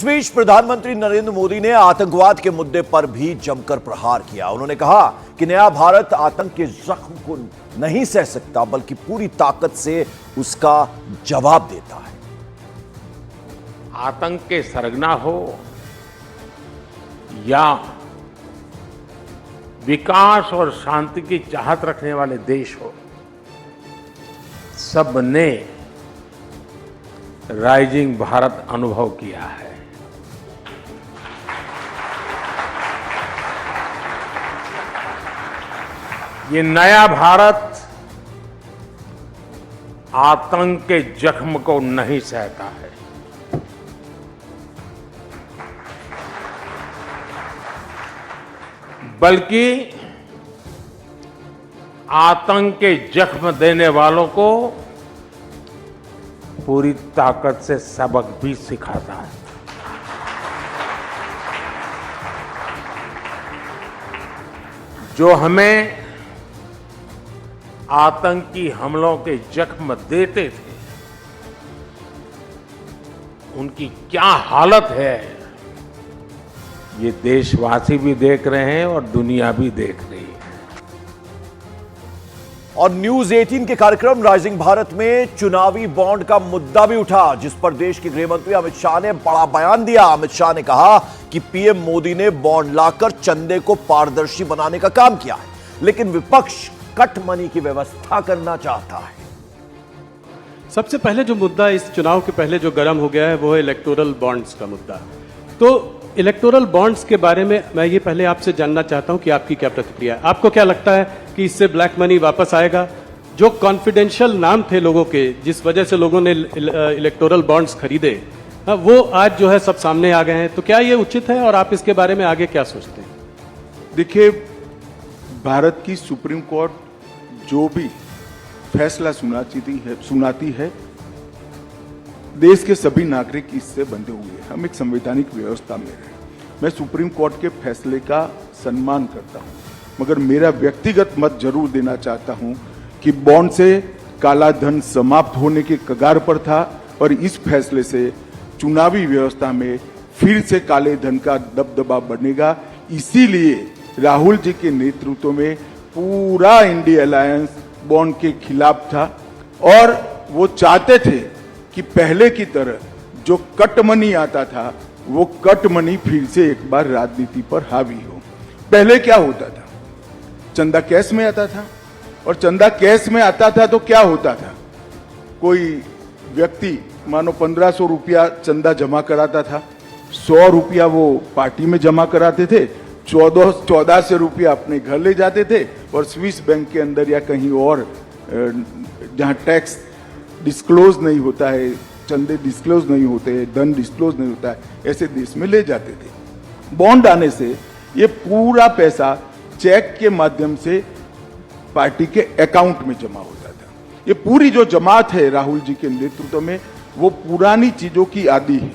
इस बीच प्रधानमंत्री नरेंद्र मोदी ने आतंकवाद के मुद्दे पर भी जमकर प्रहार किया। उन्होंने कहा कि नया भारत आतंक के जख्म को नहीं सह सकता, बल्कि पूरी ताकत से उसका जवाब देता है। आतंक के सरगना हो या विकास और शांति की चाहत रखने वाले देश हो, सबने राइजिंग भारत अनुभव किया है। ये नया भारत आतंक के जख्म को नहीं सहता है। बल्कि आतंक के जख्म देने वालों को पूरी ताकत से सबक भी सिखाता है। जो हमें आतंकी हमलों के जख्म देते थे, उनकी क्या हालत है, ये देशवासी भी देख रहे हैं और दुनिया भी देख रही है। और न्यूज 18 के कार्यक्रम राइजिंग भारत में चुनावी बॉन्ड का मुद्दा भी उठा, जिस पर देश के गृह मंत्री अमित शाह ने बड़ा बयान दिया। अमित शाह ने कहा कि पीएम मोदी ने बॉन्ड लाकर चंदे को पारदर्शी बनाने का काम किया है, लेकिन विपक्ष कट मनी की व्यवस्था करना चाहता है। सबसे पहले जो मुद्दा इस चुनाव के पहले जो गर्म हो गया है वो है इलेक्टोरल बॉन्ड्स का मुद्दा। तो इलेक्टोरल बॉन्ड्स के बारे में मैं ये पहले आपसे जानना चाहता हूं कि आपकी क्या प्रतिक्रिया है। आपको क्या लगता है कि इससे ब्लैक मनी वापस आएगा? जो कॉन्फिडेंशियल नाम थे लोगों के, जिस वजह से लोगों ने इलेक्टोरल बॉन्ड्स खरीदे, वो आज जो है सब सामने आ गए हैं। तो क्या ये उचित है और आप इसके बारे में आगे क्या सोचते हैं? देखिए, भारत की सुप्रीम कोर्ट जो भी फैसला सुनाती है, देश के सभी नागरिक इससे बंधे हुए हैं। हम एक संवैधानिक व्यवस्था में हैं। मैं सुप्रीम कोर्ट के फैसले का सम्मान करता हूं, मगर मेरा व्यक्तिगत मत जरूर देना चाहता हूं कि बॉन्ड से काला धन समाप्त होने के कगार पर था और इस फैसले से चुनावी व्यवस्था में फिर से काले धन का दबदबा बढ़ेगा। इसीलिए राहुल जी के नेतृत्व में पूरा इंडिया अलायंस बॉन्ड के खिलाफ था और वो चाहते थे कि पहले की तरह जो कट मनी आता था, वो कट मनी फिर से एक बार राजनीति पर हावी हो। पहले क्या होता था? चंदा कैश में आता था, और चंदा कैश में आता था तो क्या होता था? कोई व्यक्ति मानो 1500 रुपया चंदा जमा कराता था, 100 रुपया वो पार्टी में जमा कराते थे, 1400 रुपया अपने घर ले जाते थे और स्विस बैंक के अंदर या कहीं और जहां टैक्स डिस्क्लोज नहीं होता है, चंदे डिस्क्लोज नहीं होते हैं, धन डिस्क्लोज नहीं होता है, ऐसे देश में ले जाते थे। बॉन्ड आने से ये पूरा पैसा चेक के माध्यम से पार्टी के अकाउंट में जमा होता था। ये पूरी जो जमात है राहुल जी के नेतृत्व में, वो पुरानी चीजों की आदी है।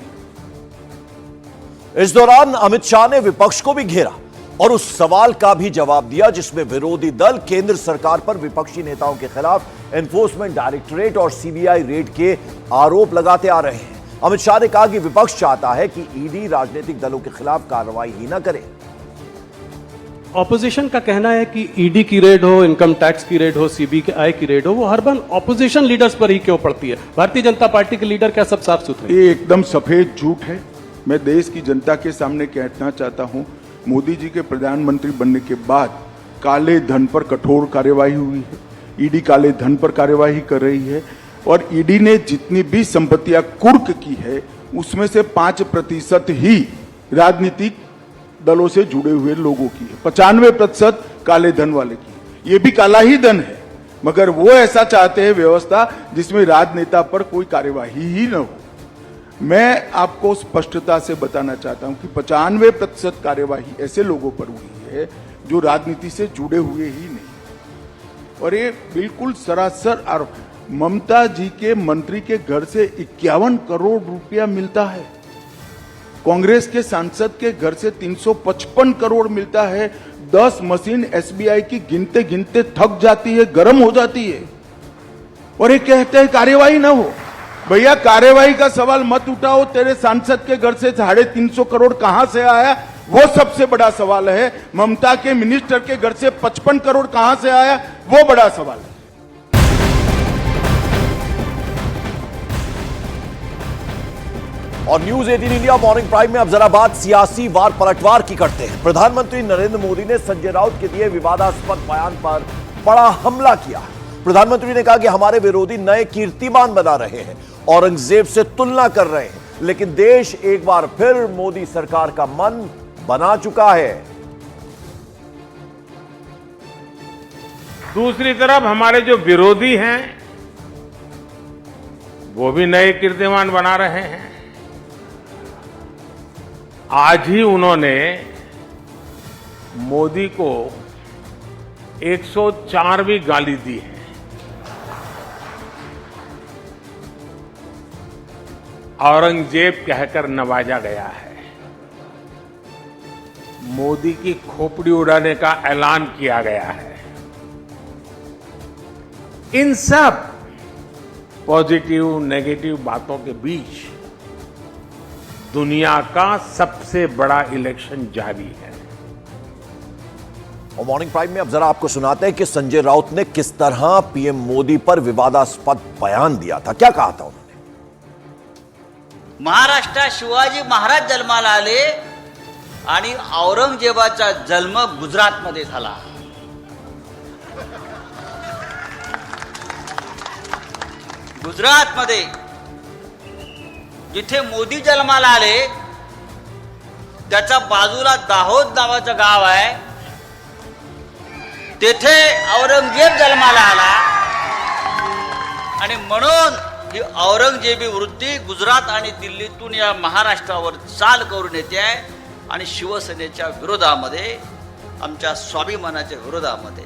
इस दौरान अमित शाह ने विपक्ष को भी घेरा और उस सवाल का भी जवाब दिया जिसमें विरोधी दल केंद्र सरकार पर विपक्षी नेताओं के खिलाफ एनफोर्समेंट डायरेक्टरेट और सीबीआई रेड के आरोप लगाते आ रहे हैं। अमित शाह ने कहा कि विपक्ष चाहता है कि ईडी राजनीतिक दलों के खिलाफ कार्रवाई ही न करे। ऑपोजिशन का कहना है कि ईडी की रेड हो, इनकम टैक्स की रेड हो, सीबीआई की रेड हो, वो हर बार ऑपोजिशन लीडर्स पर ही क्यों पड़ती है? भारतीय जनता पार्टी के लीडर क्या सब साफ सुथरे? ये एकदम सफेद झूठ है। मैं देश की जनता के सामने कहना चाहता हूं, मोदी जी के प्रधानमंत्री बनने के बाद काले धन पर कठोर कार्यवाही हुई है। ईडी काले धन पर कार्यवाही कर रही है और ईडी ने जितनी भी संपत्तियां कुर्क की है, उसमें से 5% ही राजनीतिक दलों से जुड़े हुए लोगों की है। 95% काले धन वाले की। ये भी काला ही धन है, मगर वो ऐसा चाहते हैं व्यवस्था जिसमें राजनेता पर कोई कार्यवाही ही न हो। मैं आपको स्पष्टता से बताना चाहता हूं कि 95% कार्यवाही ऐसे लोगों पर हुई है जो राजनीति से जुड़े हुए ही नहीं। और ये बिल्कुल सरासर आरोप। ममता जी के मंत्री के घर से 51 करोड़ रुपया मिलता है। कांग्रेस के सांसद के घर से 355 करोड़ मिलता है। 10 मशीन एसबीआई की गिनते गिनते थक जाती है, गर्म हो जाती है, और ये कहते हैं कार्यवाही ना हो। भैया कार्यवाही का सवाल मत उठाओ, तेरे सांसद के घर से 350 करोड़ कहां से आया वो सबसे बड़ा सवाल है। ममता के मिनिस्टर के घर से 55 करोड़ कहां से आया वो बड़ा सवाल है। और न्यूज 18 इंडिया मॉर्निंग प्राइम में अब जरा बात सियासी वार पलटवार की करते हैं। प्रधानमंत्री नरेंद्र मोदी ने संजय राउत के दिए विवादास्पद बयान पर बड़ा हमला किया। प्रधानमंत्री ने कहा कि हमारे विरोधी नए कीर्तिमान बना रहे हैं, औरंगजेब से तुलना कर रहे हैं, लेकिन देश एक बार फिर मोदी सरकार का मन बना चुका है। दूसरी तरफ हमारे जो विरोधी हैं वो भी नए कीर्तिमान बना रहे हैं। आज ही उन्होंने मोदी को 104वीं गाली दी है। औरंगजेब कहकर नवाजा गया है। मोदी की खोपड़ी उड़ाने का ऐलान किया गया है। इन सब पॉजिटिव नेगेटिव बातों के बीच दुनिया का सबसे बड़ा इलेक्शन जारी है। और मॉर्निंग प्राइम में अब जरा आपको सुनाते हैं कि संजय राउत ने किस तरह पीएम मोदी पर विवादास्पद बयान दिया था। क्या कहा था उन्होंने? महाराष्ट्रात शिवाजी महाराज जन्माला आले आणि औरंगजेबाचा जन्म गुजरातमध्ये झाला। गुजरातमध्ये जिथे मोदी जन्माला आले त्याच्या बाजूला दाहोद नावाचं गाव आहे, तेथे औरंगजेब जन्माला आला आणि म्हणून ही औरंगजेबी वृत्ती गुजरात आणि दिल्लीतून या महाराष्ट्रावर चाल करून येते आहे आणि शिवसेनेच्या विरोधामध्ये, आमच्या स्वाभिमानाच्या विरोधामध्ये।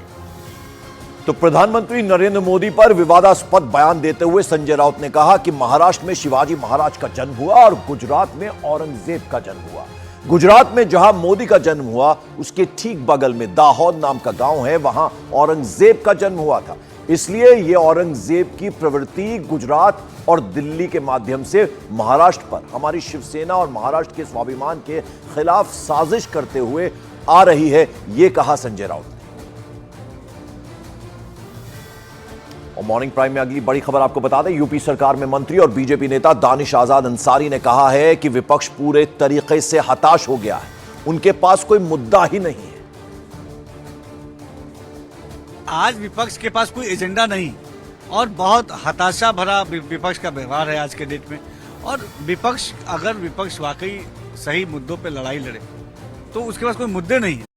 तो प्रधानमंत्री नरेंद्र मोदी पर विवादास्पद बयान देते हुए संजय राउत ने कहा कि महाराष्ट्र में शिवाजी महाराज का जन्म हुआ और गुजरात में औरंगजेब का जन्म हुआ। गुजरात में जहां मोदी का जन्म हुआ उसके ठीक बगल में दाहोद नाम का गांव है, वहां औरंगजेब का जन्म हुआ था। इसलिए यह औरंगजेब की प्रवृत्ति गुजरात और दिल्ली के माध्यम से महाराष्ट्र पर हमारी शिवसेना और महाराष्ट्र के स्वाभिमान के खिलाफ साजिश करते हुए आ रही है, यह कहा संजय राउत ने। और मॉर्निंग प्राइम में अगली बड़ी खबर आपको बता दें, यूपी सरकार में मंत्री और बीजेपी नेता दानिश आजाद अंसारी ने कहा है कि विपक्ष पूरे तरीके से हताश हो गया है, उनके पास कोई मुद्दा ही नहीं है। आज विपक्ष के पास कोई एजेंडा नहीं और बहुत हताशा भरा विपक्ष का व्यवहार है आज के डेट में। और विपक्ष, अगर विपक्ष वाकई सही मुद्दों पे लड़ाई लड़े तो उसके पास कोई मुद्दे नहीं है।